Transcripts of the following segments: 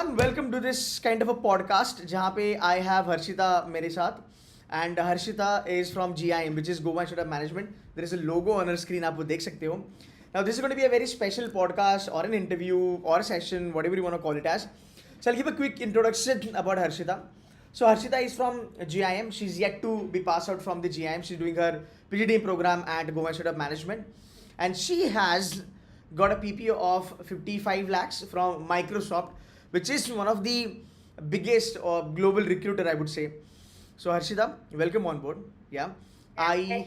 everyone, welcome to this kind of a podcast जहाँ पे I have Harshita मेरे साथ and Harshita is from GIM which is Goa Institute of Management. There is a logo on her screen आप वो देख सकते हो. Now this is going to be a very special podcast or an interview or a session, whatever you want to call it as. So I'll give a quick introduction about Harshita. So Harshita is from GIM. She's yet to be passed out from the GIM. She's doing her PhD program at Goa Institute of Management, and she has got a PPO of 55 lakhs from Microsoft, which is one of the biggest global recruiter, I would say. So Harshita, welcome on board. Yeah, I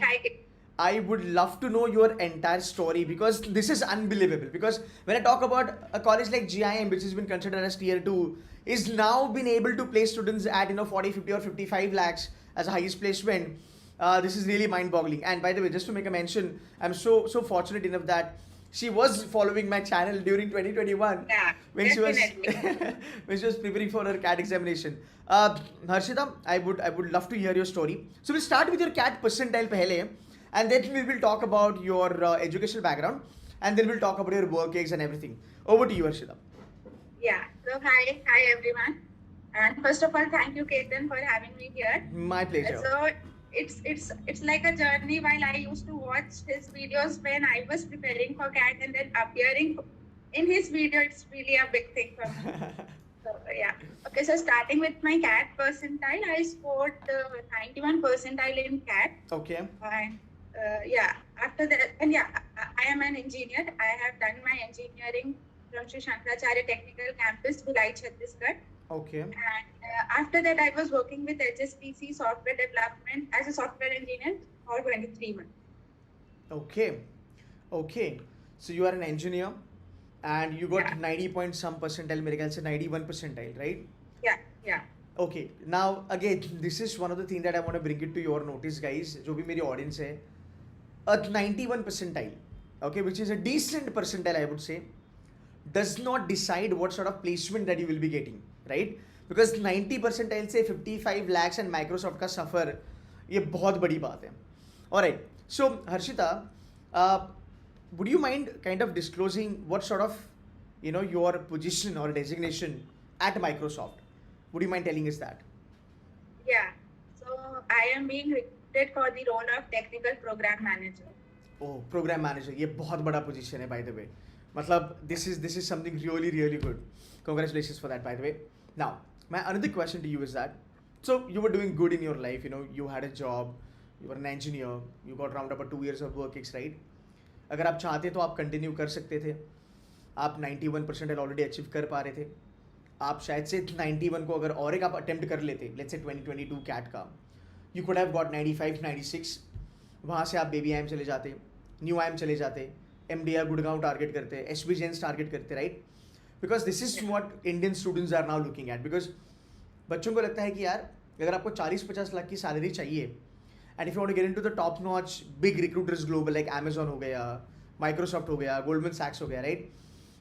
I would love to know your entire story because this is unbelievable. Because when I talk about a college like GIM, which has been considered as tier 2, is now been able to place students at 40, 50 or 55 lakhs as a highest placement. This is really mind-boggling. And by the way, just to make a mention, I'm so fortunate enough that she was following my channel during 2021 when she was when she was preparing for her CAT examination. Harshita, I would love to hear your story. So we'll start with your CAT percentile pehle, and then we will talk about your educational background, and then we'll talk about your work gigs and everything. Over to you, Harshita. Yeah. So hi everyone. And first of all, thank you, Ketan, for having me here. My pleasure. So it's like a journey. While I used to watch his videos when I was preparing for CAT, and then appearing in his video, it's really a big thing for me. So yeah. Okay. So starting with my CAT percentile, I scored 91 percentile in CAT. Okay. And yeah. After that, and yeah, I am an engineer. I have done my engineering from Sri Shankaracharya Technical Campus, Bhilai, Chhattisgarh. Okay. And after that, I was working with HSBC software development as a software engineer for 23 months. Okay. So you are an engineer, and you got 90 point some percentile, मेरे ख्याल से 91 percentile, right? Yeah. Okay. Now again, this is one of the things that I want to bring it to your notice, guys. जो भी मेरी audience है, a 91 percentile, okay, which is a decent percentile, I would say, does not decide what sort of placement that you will be getting, right? Because 90 percentile से 55 lakhs and Microsoft का suffer, ये बहुत बड़ी बात है. Alright, so Harshita, would you mind kind of disclosing what sort of your position or designation at Microsoft? Would you mind telling us that? Yeah. So I am being recruited for the role of technical program manager. Oh, program manager, ये बहुत बड़ा position है, by the way. मतलब this is something really good. Congratulations for that, by the way. Now, my another question to you is that, so you were doing good in your life, you had a job, you were an engineer, you got round about 2 years of work gigs, right? अगर आप चाहते तो आप continue कर सकते थे. आप 91 percentile already achieve कर पा रहे थे. आप शायद से 91 को अगर और एक आप अटेम्प्ट कर लेते, लेट्स से 2022 कैट का, यू कुड हैव गॉट 95, 96. वहाँ से आप बेबी IIM चले जाते, न्यू IIM चले जाते, MDR गुड़गांव टारगेट करते, SB जेन्स टारगेट करते, right? Because this is what Indian students are now looking at. बिकॉज बच्चों को लगता है कि यार अगर आपको 40-50 लाख की सैलरी चाहिए, and if you want to get into the top notch big recruiters global like Amazon हो गया, माइक्रोसॉफ्ट हो गया, गोल्डमैन सैक्स हो गया, right?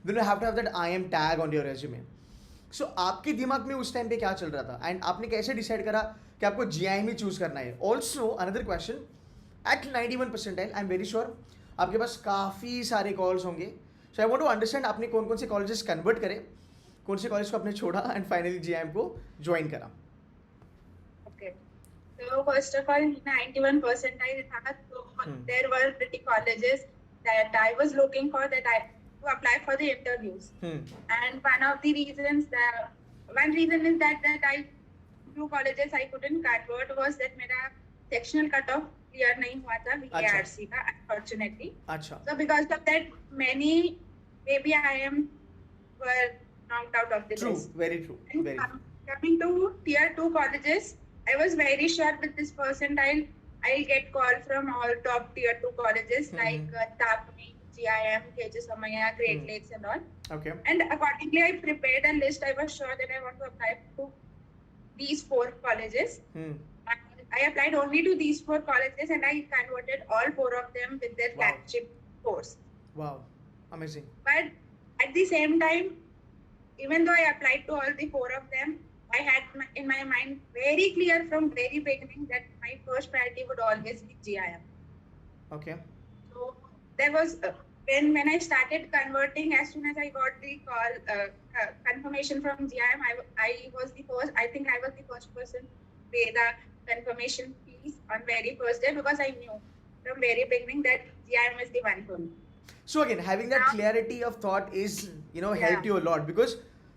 Then you have to have that IIM tag on your resume. So आपके दिमाग में उस टाइम पे क्या चल रहा था, एंड आपने कैसे डिसाइड करा कि आपको GIM ही चूज करना है? Also another question, at 91 percentile I am very sure आपके पास काफ़ी सारे कॉल्स होंगे. So I want to understand आपने कौन कौन से कॉलेजेस कन्वर्ट करे, कौन से कॉलेज को आपने छोड़ा एंड फाइनली GIM को ज्वाइन करा. Okay. So first of all, 91 percentile था, so there were pretty colleges that I was looking for to apply for the interviews. And one reason is that I few colleges I couldn't convert was that मेरा sectional cutoff clear नहीं हुआ था VARC का, unfortunately. So because of that, many maybe IIM were knocked out of the list. Very true. And coming to tier 2 colleges, I was very sure with this percentile I'll get call from all top tier 2 colleges like Tapni, GIM, KJ Somaya, Great Lakes and all. Okay. And accordingly, I prepared a list. I was sure that I want to apply to these 4 colleges. I applied only to these 4 colleges, and I converted all 4 of them with their flagship course. Wow, amazing. But at the same time, even though I applied to all the 4 of them, I had in my mind very clear from very beginning that my first priority would always be GIM. Okay. So there was when I started converting, as soon as I got the call confirmation from GIM, I was the first. I think I was the first person to pay the confirmation fees on very first day, because I knew from very beginning that GIM is the one for me. So again, having that clarity of thought is, helped you a lot, because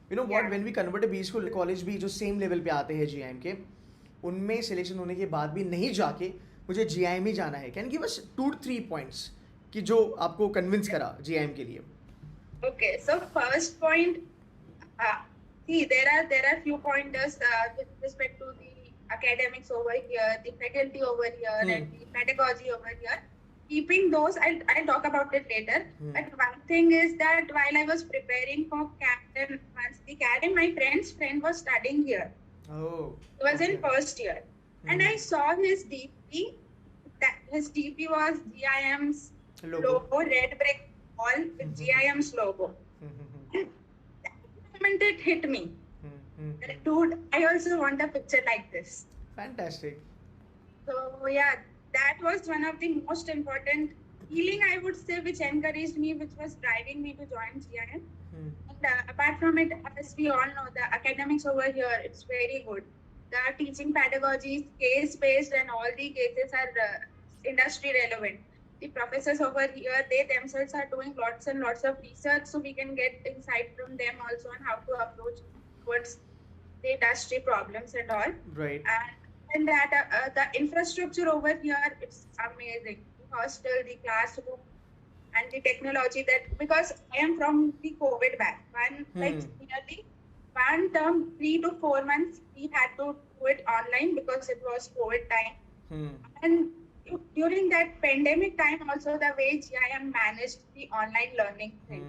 what, when we convert a B school college भी जो same level पे आते हैं GIM के, उनमें selection होने के बाद भी नहीं जाके मुझे GIM ही जाना है. Can you give us 2-3 points कि जो आपको convince करा GIM के लिए? Okay, so first point, see, there are few pointers with respect to the academics over here, the faculty over here, and the pedagogy over here. Keeping those, I'll talk about it later. But one thing is that while I was preparing for CAT and once the CAT, and my friend's friend was studying here. Oh. He was in first year. And I saw his DP. That his DP was GIM's logo, red brick wall with GIM's logo. That moment it hit me. Dude, I also want a picture like this. Fantastic. So yeah, that was one of the most important feeling, I would say, which encouraged me, which was driving me to join GIM. And apart from it, as we all know, the academics over here, it's very good. The teaching pedagogy is case-based, and all the cases are industry relevant. The professors over here, they themselves are doing lots and lots of research, so we can get insight from them also on how to approach towards the industry problems and all. Right. And that the infrastructure over here, it's amazing. The hostel, the classroom, and the technology, that because I am from the COVID batch, like nearly one term, 3 to 4 months, we had to do it online because it was COVID time. And during that pandemic time also, the way GIM managed the online learning thing,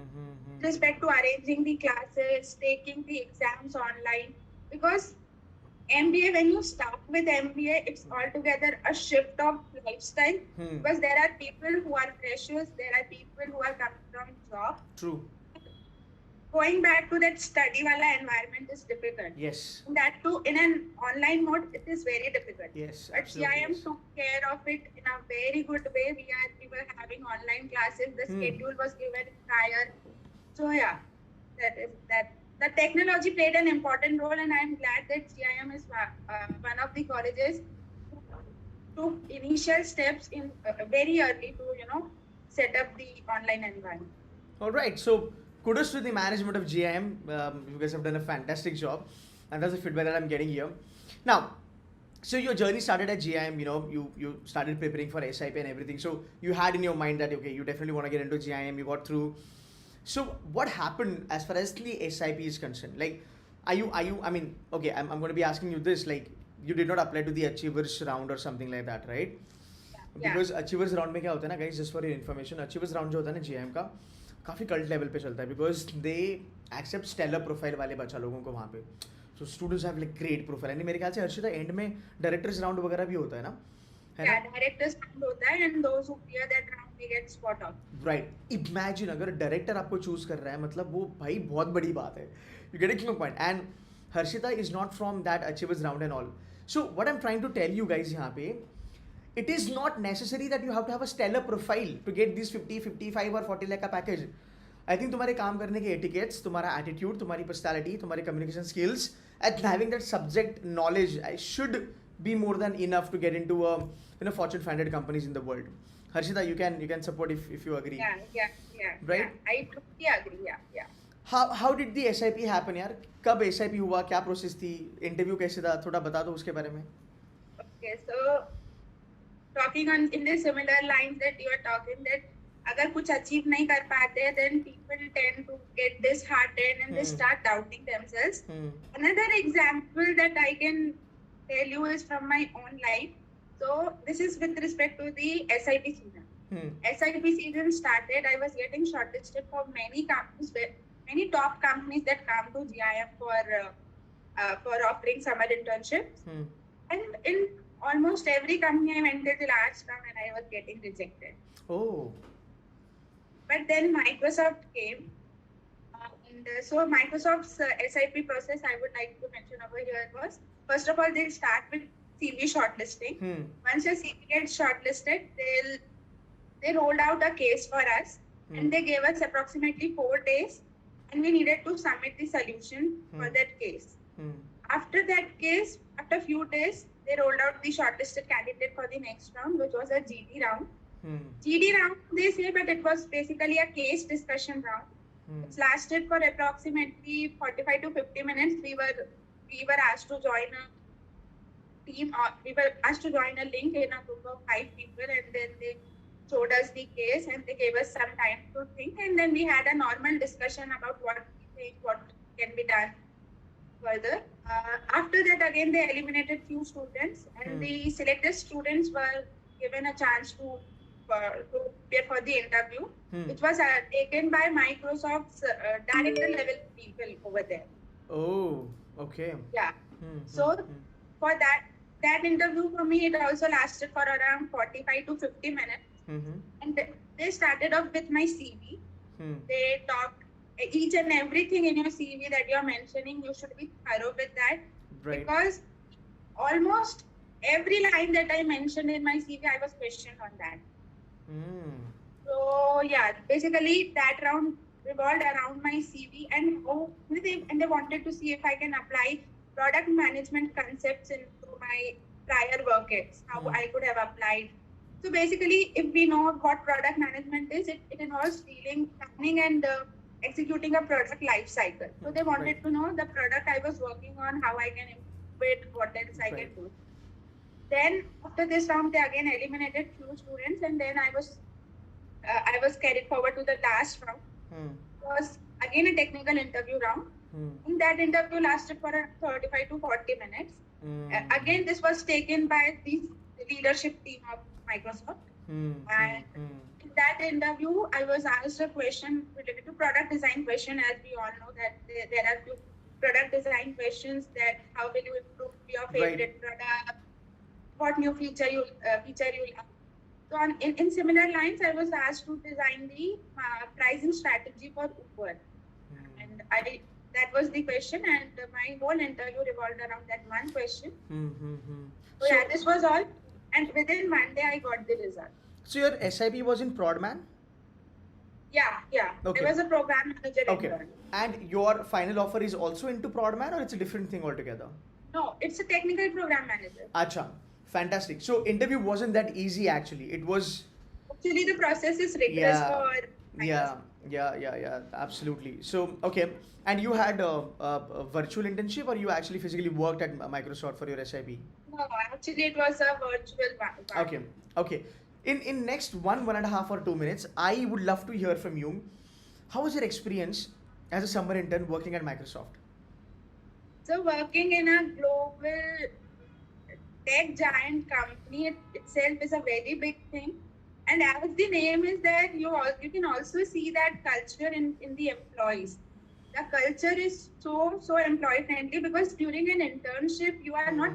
with respect to arranging the classes, taking the exams online, because MBA, when you start with MBA, it's altogether a shift of lifestyle, because there are people who are freshers, there are people who are coming from job. True. Going back to that study wala environment is difficult. Yes. That too, in an online mode, it is very difficult. Yes, but GIM took care of it in a very good way. We were having online classes. The schedule was given prior. So yeah, that. The technology played an important role, and I'm glad that GIM is one of the colleges who took initial steps in very early to set up the online environment. All right, so kudos to the management of GIM. You guys have done a fantastic job, and that's the feedback that I'm getting here. Now, so your journey started at GIM. You started preparing for SIP and everything. So you had in your mind that okay, you definitely want to get into GIM. You got through. So what happened as far as the SIP is concerned? Like, are you? I mean, okay, I'm going to be asking you this. Like, you did not apply to the Achievers round or something like that, right? Yeah. Because Achievers round में क्या होता है ना, guys, just for your information, Achievers round जो होता है ना GIM का, काफी cult level पे चलता है, because they accept stellar profile वाले बच्चा लोगों को वहाँ पे. So students have like great profile. And मेरे ख्याल से हर्षिता end में directors round वगैरह भी होता है ना? Yeah, directors round होता है, and those who clear that round they get spot on. Right. Imagine अगर director आपको choose कर रहा है, मतलब वो भाई बहुत बड़ी बात है. You getting my point? And Harshita is not from that achievers round and all. So what I'm trying to tell you guys यहाँ पे, it is not necessary that you have to have a stellar profile to get this 50, 55 or 40 lakh का package. I think तुम्हारे काम करने के etiquettes, तुम्हारा attitude, तुम्हारी personality, तुम्हारी communication skills, and having that subject knowledge should be more than enough to get into Fortune 500 companies in the world. Harshita, you can support if you agree. Yeah. Right? Yeah, I totally agree. Yeah. How did the SIP happen यार? कब SIP हुआ? क्या process थी? Interview कैसे था? थोड़ा बता दो उसके बारे में. Okay, so talking in the similar lines that you are talking, that अगर कुछ achieve नहीं कर पाते, then people tend to get disheartened and they start doubting themselves. Another example that I can tell you is from my own life. So this is with respect to the SIP season. SIP season started, I was getting shortlisted for many companies, many top companies that come to GIM for offering summer internships. And in almost every company I went till the last round and I was getting rejected. Oh. But then Microsoft came. And so Microsoft's SIP process, I would like to mention over here was, first of all, they'll start with CV shortlisting. Once your CV gets shortlisted, they rolled out a case for us. and they gave us approximately 4 days, and we needed to submit the solution for that case. After that case, after a few days, they rolled out the shortlisted candidate for the next round, which was a GD round. GD round, they say, but it was basically a case discussion round. It lasted for approximately 45 to 50 minutes. We were asked to join a team, or we were asked to join a link in a group of 5 people, and then they showed us the case and they gave us some time to think, and then we had a normal discussion about what we think, what can be done further. After that, again, they eliminated few students, and the selected students were given a chance to prepare for the interview, which was taken by Microsoft's director level people over there. Oh, okay. Yeah. So for that interview for me, it also lasted for around 45 to 50 minutes. And they started off with my CV. They talked each and everything in your CV that you're mentioning, you should be thorough with that. Right. Because almost every line that I mentioned in my CV, I was questioned on that. So yeah, basically that round revolved around my CV, and they wanted to see if I can apply product management concepts into my prior work, how I could have applied. So basically, if we know what product management is, it involves planning and executing a product life cycle. So they wanted to know the product I was working on, how I can improve it, what else I can do. Then after this round, they again eliminated few students, and then I was carried forward to the last round. It was again a technical interview round. In that interview lasted for 35 to 40 minutes. Again, this was taken by the leadership team of Microsoft. And in that interview, I was asked a question related to product design question. As we all know that there are few product design questions, that how will you improve your favorite product, what new feature you have. So in similar lines, I was asked to design the pricing strategy for Uber, and that was the question, and my whole interview revolved around that one question. So yeah, this was all, and within one day I got the result. So your SIP was in Prodman? Yeah. Okay. I was a program manager. Okay. And your final offer is also into Prodman, or it's a different thing altogether? No, it's a technical program manager. Acha, fantastic. So interview wasn't that easy actually. It was. Actually, the process is rigorous for. Yeah, absolutely. So, okay. And you had a virtual internship, or you actually physically worked at Microsoft for your SIP? No, actually it was a virtual one. Okay. In next 1.5 or 2 minutes, I would love to hear from you. How was your experience as a summer intern working at Microsoft? So working in a global tech giant company itself is a very big thing. And as the name is that, you can also see that culture in the employees. The culture is so employee friendly, because during an internship, you are not,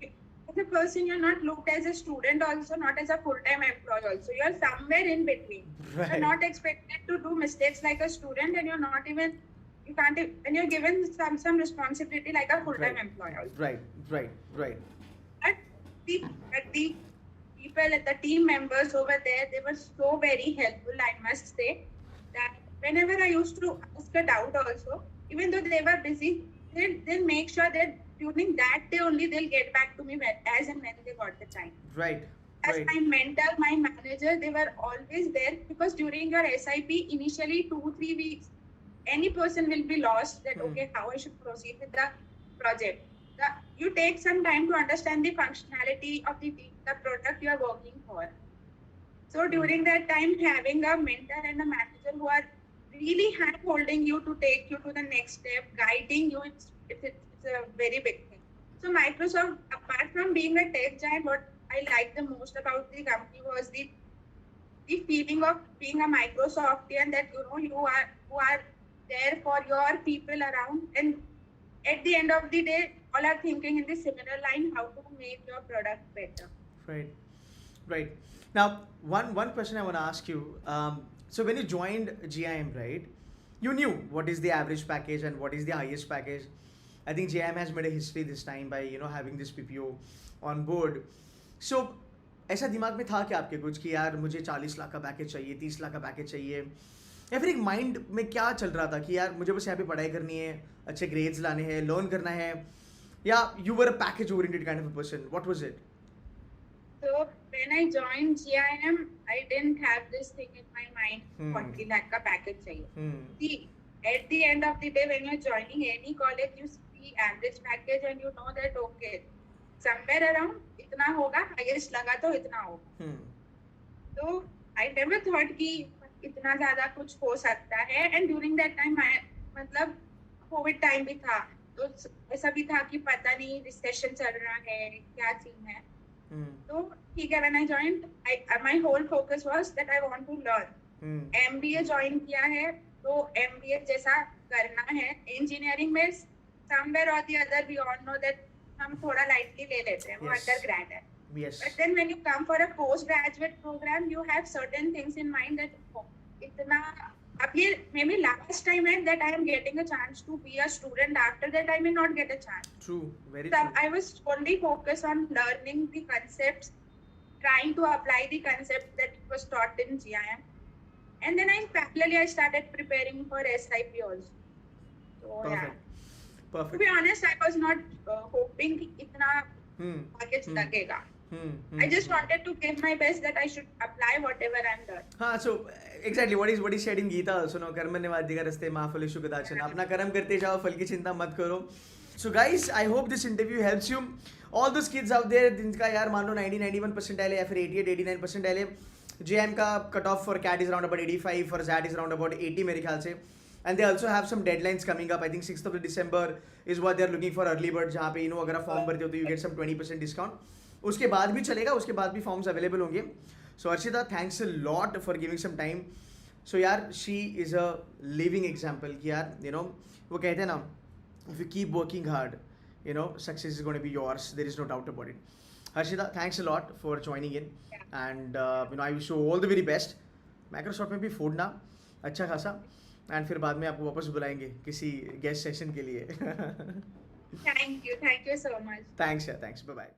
as a person, you're not looked as a student also, not as a full-time employee also. You're somewhere in between. Right. You're not expected to do mistakes like a student, and you're not even, and you're given some responsibility like a full-time employee also. Right. But the people, the team members over there, they were so very helpful, I must say, that whenever I used to ask a doubt also, even though they were busy, they'll make sure that during that day only they'll get back to me as and when they got the time. Right. As my mentor, my manager, they were always there, because during your SIP, initially 2-3 weeks, any person will be lost that, okay, how I should proceed with the project. You take some time to understand the functionality of the product you are working for. So during that time, having a mentor and a manager who are really hand holding you to take you to the next step, guiding you, it's a very big thing. So Microsoft, apart from being a tech giant, what I liked the most about the company was the feeling of being a Microsoftian, that you are there for your people around, and at the end of the day, all are thinking in the similar line, how to make your product better. Right. Now, one question I want to ask you. So when you joined GIM, right, you knew what is the average package and what is the highest package. I think GIM has made a history this time by having this PPO on board. So ऐसा दिमाग में था क्या आपके कुछ कि यार मुझे 40 लाख का पैकेज चाहिए, 30 लाख का पैकेज चाहिए, या फिर एक माइंड में क्या चल रहा था कि यार मुझे बस यहाँ पे पढ़ाई करनी है, अच्छे ग्रेड्स लाने हैं, लर्न करना है, या you were a package oriented kind of a person? What was it? So when I joined GIM, I didn't have this thing in my mind. 40 lakh का package चाहिए. See, at the end of the day, when you're joining any college, you see average package and you know that okay, somewhere around इतना होगा, highest लगा तो इतना होगा. तो I never thought कि इतना ज़्यादा कुछ हो सकता है. And during that time, मतलब कोविड टाइम भी था, तो ऐसा भी था कि पता नहीं रिसेशन चल रहा है, क्या सीन है. तो ठीक है, when I joined, my whole focus was that I want to learn. MBA join किया है, तो MBA जैसा करना है. Engineering में somewhere or the other we all know that हम थोड़ा lightly ले लेते हैं, वो undergrad है. Yes. But then when you come for a postgraduate program, you have certain things in mind that इतना अब ये maybe last time है that I am getting a chance to be a student. After that, I may not get a chance. True, very So true. I was only focused on learning the concepts, trying to apply the concepts that was taught in GIM. And then parallelly I started preparing for SIP also. So Perfect. To be honest, I was not hoping कि इतना package लगेगा. I just wanted to give my best that I should apply whatever I'm learning. हाँ, so exactly what is said in Gita also, no, कर्मण्येवाधिकार रस्ते मा फलेषु कदाचन. अपना कर्म करते जाओ, फल की चिंता मत करो. So guys, I hope this interview helps you. All those kids out there जिनका यार मान लो 90-91 percentile है या फिर 88-89 percentile है, JM का cut off for CAT is around about 85, for ZAT is around about 80 मेरे ख्याल से. And they also have some deadlines coming up. I think 6th of December is what they are looking for, early bird, जहाँ पे अगर आप form भरते हो तो you get some 20% discount. उसके बाद भी चलेगा, उसके बाद भी फॉर्म्स अवेलेबल होंगे. So Harshita, thanks a lot for giving some time. So यार, she is a living example कि यार वो कहते हैं ना, if you keep working hard, success is going to be yours. There is no doubt about it. Harshita, thanks a lot for joining in, and I wish you all the very best. Microsoft में भी फोड़ना अच्छा खासा, and फिर बाद में आपको वापस बुलाएंगे किसी गेस्ट सेशन के लिए. Thank you so much. Thanks यार, थैंक्स, बाय बाय.